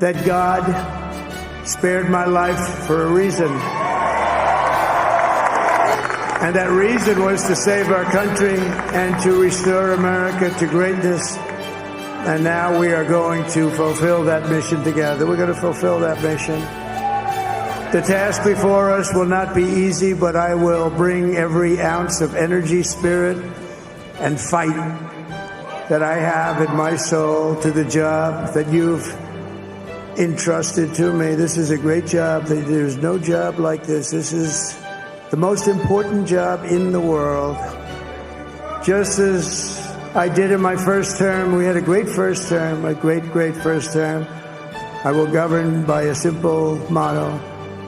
that God spared my life for a reason. And that reason was to save our country and to restore America to greatness. And now we are going to fulfill that mission together. We're going to fulfill that mission. The task before us will not be easy, but I will bring every ounce of energy, spirit, and fight that I have in my soul to the job that you've entrusted to me. This is a great job. There's no job like this. This is the most important job in the world. Just as I did in my first term, we had a great first term, a great first term. I will govern by a simple motto: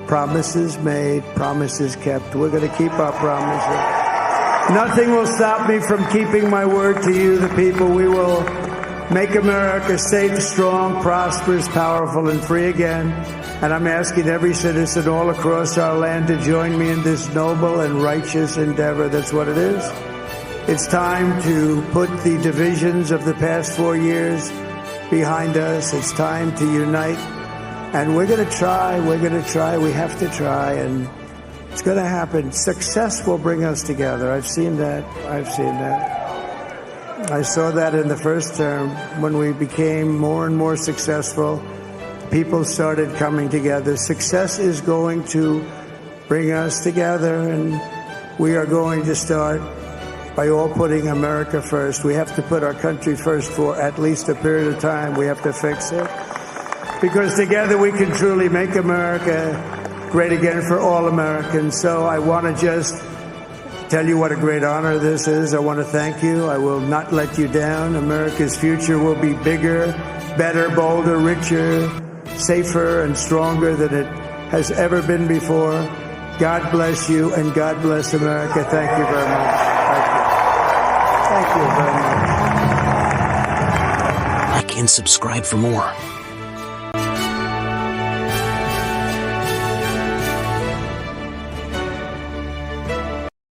promises made, promises kept. We're going to keep our promises. Nothing will stop me from keeping my word to you, the people. We will make America safe, strong, prosperous, powerful, and free again. And I'm asking every citizen all across our land to join me in this noble and righteous endeavor. That's what it is. It's time to put the divisions of the past 4 years behind us. It's time to unite. And we're going to try. We have to try. And it's going to happen. Success will bring us together. I've seen that. I saw that in the first term. When we became more and more successful, people started coming together. Success is going to bring us together, and we are going to start by all putting America first. We have to put our country first for at least a period of time. We have to fix it, because together we can truly make America great again for all Americans. So I want to just tell you what a great honor this is. I want to thank you. I will not let you down. America's future will be bigger, better, bolder, richer, safer, and stronger than it has ever been before. God bless you, and God bless America. Thank you very much. Thank you very much. Like and subscribe for more.